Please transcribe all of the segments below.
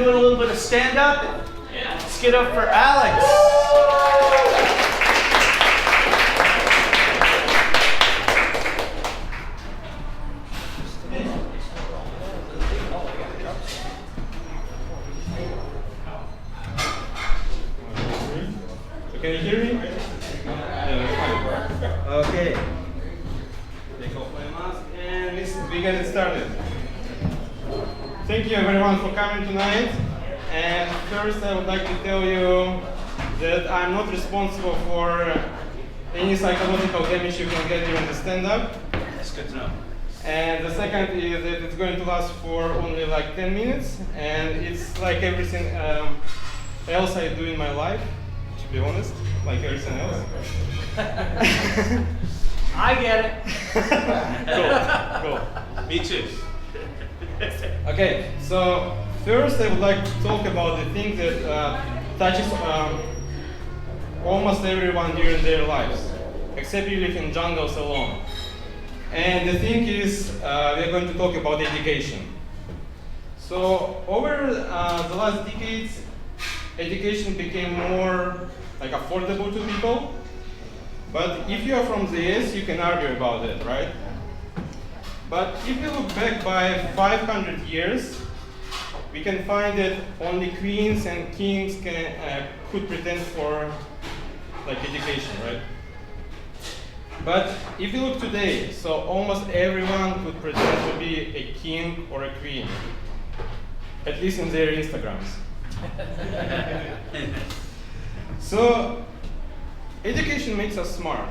doing a little bit of stand up? Yeah. Let's get up for Alex. Can you hear me? Yeah, that's fine. Okay. Take off my mask and let's get it started. Thank you everyone for coming tonight. And first I would like to tell you that I'm not responsible for any psychological damage you can get during the stand-up. That's good to know. And the second is that it's going to last for only like 10 minutes. And it's like everything else I do in my life. To be honest, like everything else. I get it. Cool. Me too. Okay, so first I would like to talk about the thing that touches almost everyone during their lives, except you live in jungles alone. And the thing is, we're going to talk about education. So over the last decades, education became more like affordable to people. But if you are from the US, you can argue about it, right? But if you look back by 500 years, we can find that only queens and kings could pretend for like education, right? But if you look today, so almost everyone could pretend to be a king or a queen, at least in their Instagrams. So, education makes us smart.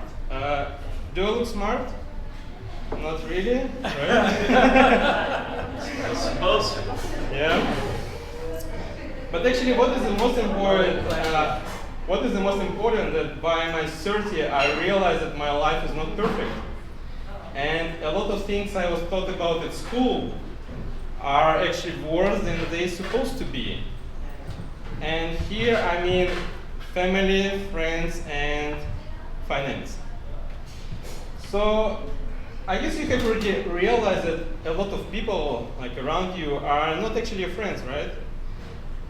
Do I look smart? Not really, right? I suppose. Yeah. But actually, what is the most important? That by my 30, I realized that my life is not perfect, and a lot of things I was taught about at school are actually worse than they're supposed to be. And here I mean family, friends, and finance. So I guess you have already realized that a lot of people like around you are not actually your friends, right?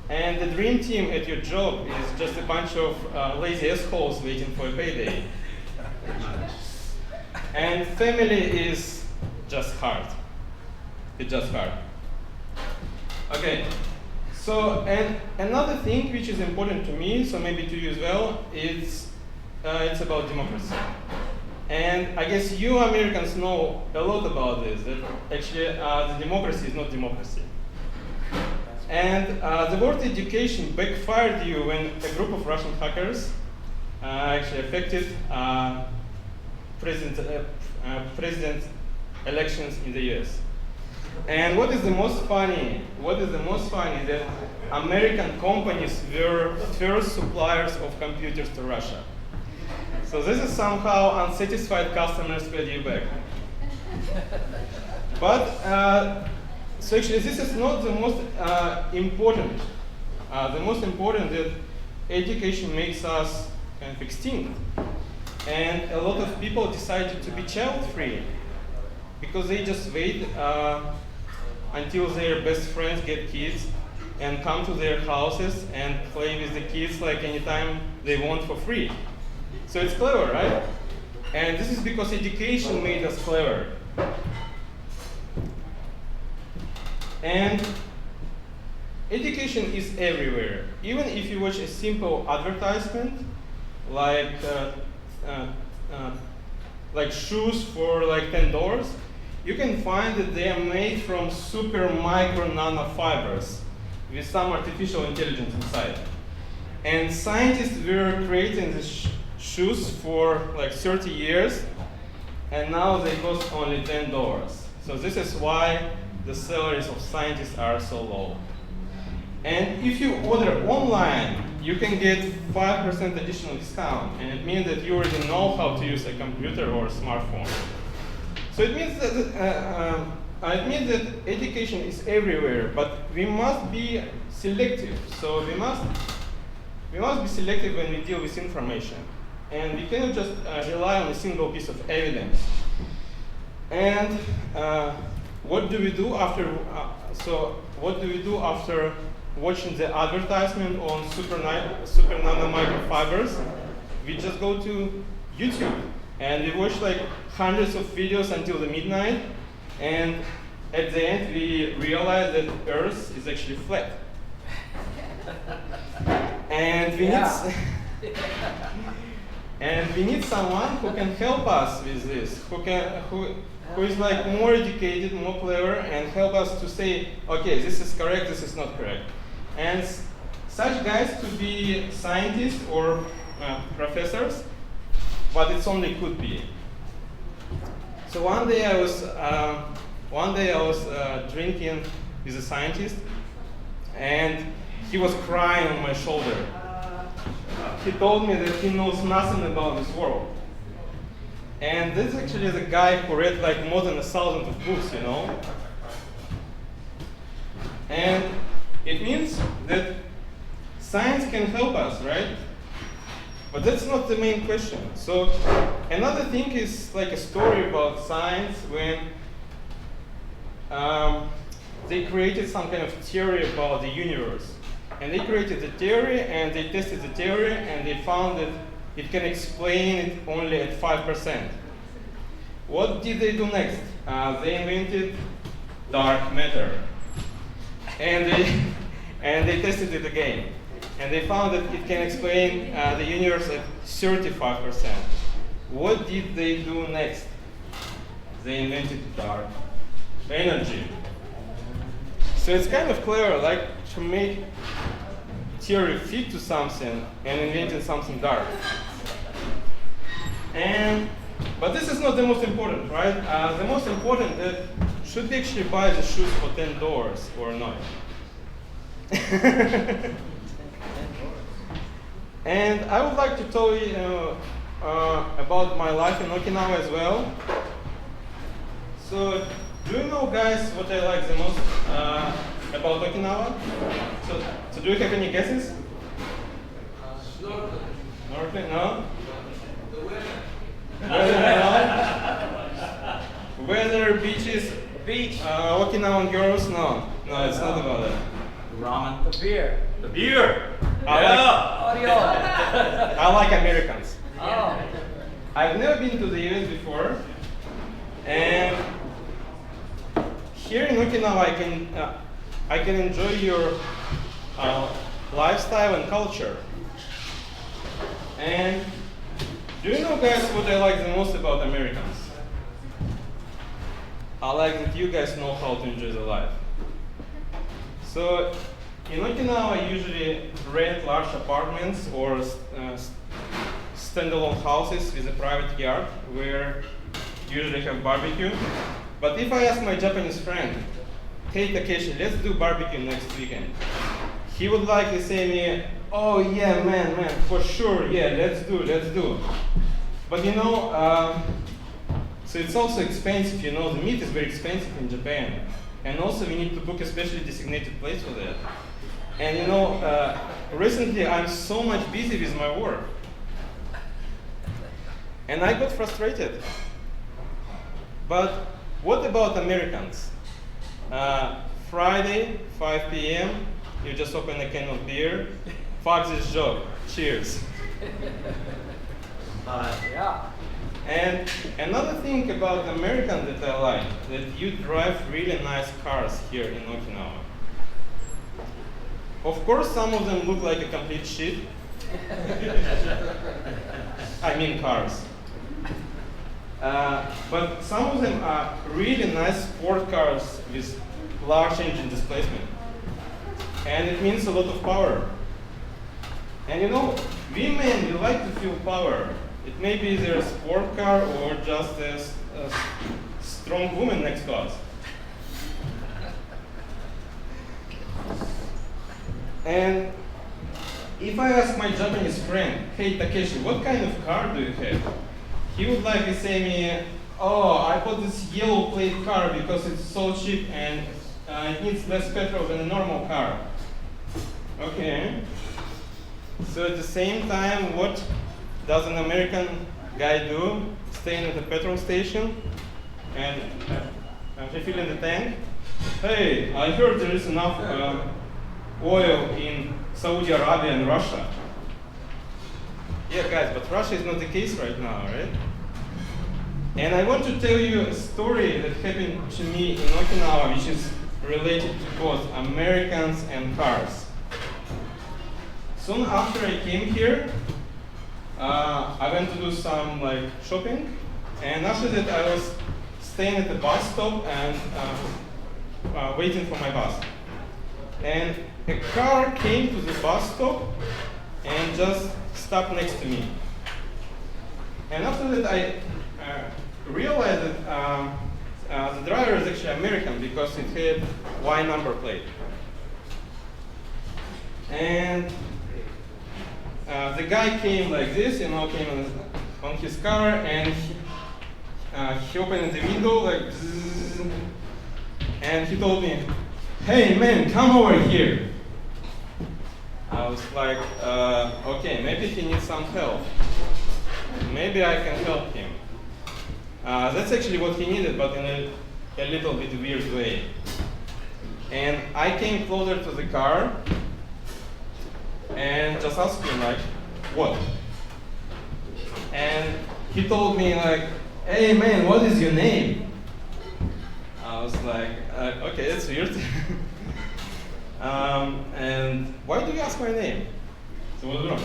And the dream team at your job is just a bunch of lazy assholes waiting for a payday. And family is just hard. It's just hard. Okay. So, and another thing which is important to me, so maybe to you as well, is it's about democracy. And I guess you Americans know a lot about this, that actually the democracy is not democracy. And the word education backfired you when a group of Russian hackers actually affected president elections in the US. And what is the most funny that American companies were first suppliers of computers to Russia. So this is somehow unsatisfied customers paid you back. But so actually this is not the most important. The most important that education makes us kind of extinct. And a lot of people decided to be child-free because they just wait until their best friends get kids and come to their houses and play with the kids like anytime they want for free. So it's clever, right? And this is because education made us clever. And education is everywhere. Even if you watch a simple advertisement, like shoes for like $10, you can find that they are made from super micro nanofibers with some artificial intelligence inside. And scientists were creating these shoes for like 30 years, and now they cost only $10. So this is why the salaries of scientists are so low. And if you order online, you can get 5% additional discount, and it means that you already know how to use a computer or a smartphone. So it means that education is everywhere, but we must be selective. So we must be selective when we deal with information, and we cannot just rely on a single piece of evidence. And what do we do after? watching the advertisement on super nano microfibers, we just go to YouTube and we watch like hundreds of videos until the midnight, and at the end we realize that Earth is actually flat. And we need someone who can help us with this, who is like more educated, more clever, and help us to say, okay, this is correct, this is not correct. And such guys could be scientists or professors, but it's only could be. So one day I was drinking with a scientist, and he was crying on my shoulder. He told me that he knows nothing about this world. And this is actually the guy who read like more than 1,000 of books, you know. And it means that science can help us, right? But that's not the main question. So another thing is like a story about science when they created some kind of theory about the universe. And they created the theory, and they tested the theory, and they found that it can explain it only at 5%. What did they do next? They invented dark matter. And they tested it again. And they found that it can explain the universe at 35%. What did they do next? They invented dark energy. So it's kind of clever, like to make theory fit to something and inventing something dark. But this is not the most important, right? The most important is, should we actually buy the shoes for $10 or not? And I would like to tell you about my life in Okinawa as well. So, do you know, guys, what I like the most about Okinawa? So do you have any guesses? Snorkeling? No? The weather. No? Weather, beaches, Okinawan girls? No, it's not about that. Ramen. The beer. The beer. I like Americans. Oh. I've never been to the US before, and here in Okinawa I can enjoy your lifestyle and culture. And do you know, guys, what I like the most about Americans? I like that you guys know how to enjoy the life. So in Okinawa, I usually rent large apartments or standalone houses with a private yard where you usually have barbecue. But if I ask my Japanese friend, hey Takeshi, let's do barbecue next weekend, he would likely say me, oh yeah, man, for sure, yeah, let's do. But you know, so it's also expensive, you know, the meat is very expensive in Japan. And also we need to book a specially designated place for that. And you know, recently I'm so much busy with my work. And I got frustrated. But what about Americans? Friday, 5 p.m., you just open a can of beer. Fuck this job. Cheers. Yeah. And another thing about Americans that I like, that you drive really nice cars here in Okinawa. Of course, some of them look like a complete shit. I mean cars. But some of them are really nice sport cars with large engine displacement. And it means a lot of power. And you know, women, we like to feel power. It may be either a sport car or just a strong woman next to us. And if I ask my Japanese friend, hey Takeshi, what kind of car do you have? He would likely say me, oh, I bought this yellow plate car because it's so cheap and it needs less petrol than a normal car. Okay. So at the same time, what does an American guy do? Staying at the petrol station and refilling the tank. Hey, I heard there is enough oil in Saudi Arabia and Russia. Yeah, guys, but Russia is not the case right now, right? And I want to tell you a story that happened to me in Okinawa, which is related to both Americans and cars. Soon after I came here, I went to do some shopping, and after that I was staying at the bus stop and waiting for my bus. And a car came to the bus stop and just stopped next to me. And after that I realized that the driver is actually American because it had Y number plate. And the guy came like this, came on his car, and he opened the window like zzz, and he told me, "Hey man, come over here." I was like, okay, maybe he needs some help. Maybe I can help him. That's actually what he needed, but in a little bit weird way. And I came closer to the car and just asked him what? And he told me "Hey man, what is your name?" I was like, okay, that's weird. And why do you ask my name? So what's wrong?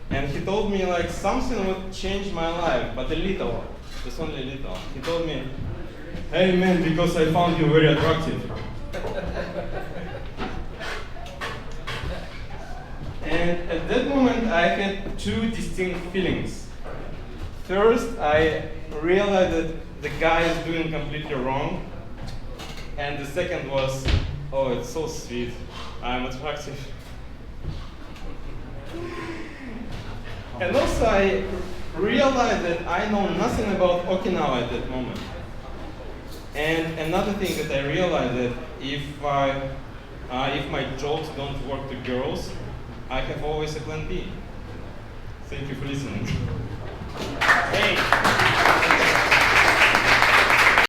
And he told me something would change my life, but a little, just only a little. He told me, "Hey man, because I found you very attractive." And at that moment I had two distinct feelings. First, I realized that the guy is doing completely wrong. And the second was, oh, it's so sweet, I'm attractive. And also I realized that I know nothing about Okinawa at that moment. And another thing that I realized that if my jokes don't work to girls, I have always a plan B. Thank you for listening. Hey.